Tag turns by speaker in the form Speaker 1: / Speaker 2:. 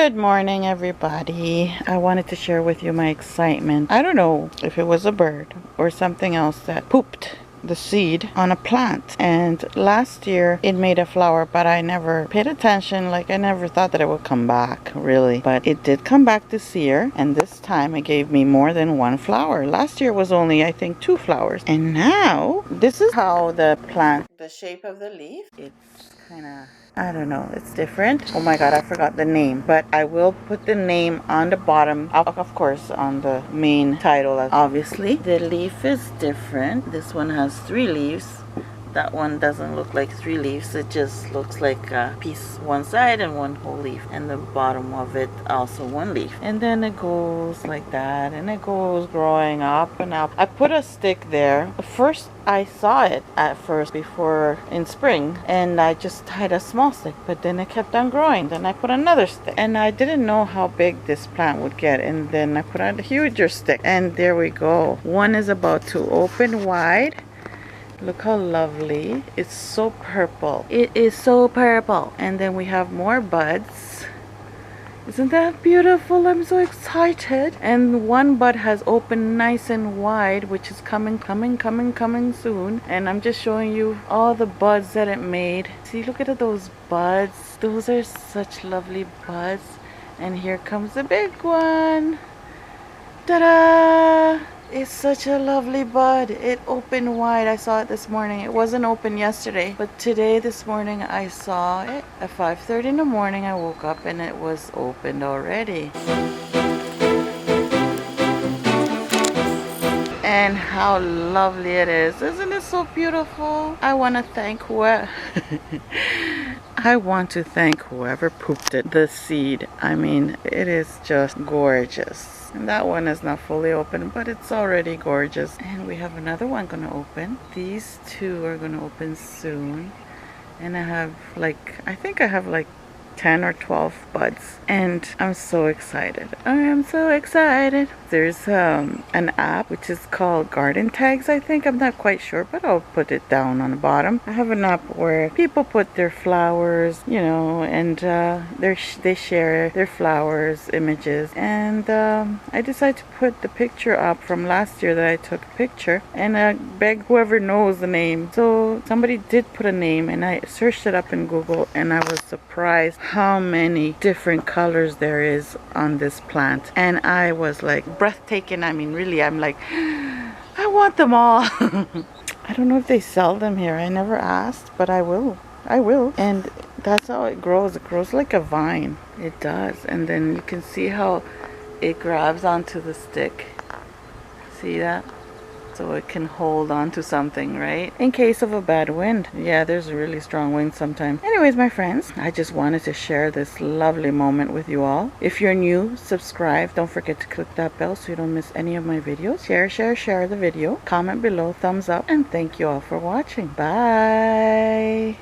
Speaker 1: Good morning, everybody. I wanted to share with you my excitement. I don't know if it was a bird or something else that pooped the seed on a plant, and last year it made a flower, but I never paid attention. Like, I never thought that it would come back, really, but it did come back this year, and this time it gave me more than one flower. Last year was only, I think, 2 flowers, and now this is how the plant, the shape of the leaf, it's kind of, I don't know, it's different. Oh my god, I forgot the name, but I will put the name on the bottom, of course, on the main title. Obviously the leaf is different. This one has 3 leaves. That one doesn't look like 3 leaves. It just looks like a piece one side and one whole leaf, and the bottom of it also 1 leaf, and then it goes like that, and it goes growing up and up. I put a stick there. First I saw it at first before in spring, and I just tied a small stick, but then it kept on growing. Then I put another stick, and I didn't know how big this plant would get, and then I put a huger stick, and there we go. One is about to open wide. Look how lovely. It's so purple. It is so purple. And then we have more buds. Isn't that beautiful? I'm so excited. And one bud has opened nice and wide, which is coming soon. And I'm just showing you all the buds that it made. See, look at those buds. Those are such lovely buds. And here comes the big one. Ta-da! It's such a lovely bud. It opened wide. I saw it this morning. It wasn't open yesterday, but this morning I saw it at 5:30 in the morning. I woke up and it was opened already. And how lovely it is. Isn't it so beautiful? I want to thank whoever pooped it, the seed. I mean, it is just gorgeous. And that one is not fully open, but it's already gorgeous. And we have another one gonna open. These 2 are gonna open soon. And I think I have like 10 or 12 buds, and I'm so excited. I am so excited. There's an app which is called Garden Tags, I think. I'm not quite sure, but I'll put it down on the bottom. I have an app where people put their flowers, you know, and they share their flowers images, and I decided to put the picture up from last year that I took a picture, and beg whoever knows the name. So somebody did put a name, and I searched it up in Google, and I was surprised how many different colors there is on this plant, and I was like breathtaking. I mean, really, I'm like, I want them all. I don't know if they sell them here. I never asked, but I will. And that's how it grows. It grows like a vine. It does. And then you can see how it grabs onto the stick. See that? So it can hold on to something, right? In case of a bad wind. Yeah, there's a really strong wind sometimes. Anyways, my friends, I just wanted to share this lovely moment with you all. If you're new, subscribe. Don't forget to click that bell so you don't miss any of my videos. Share the video. Comment below, thumbs up, and thank you all for watching. Bye.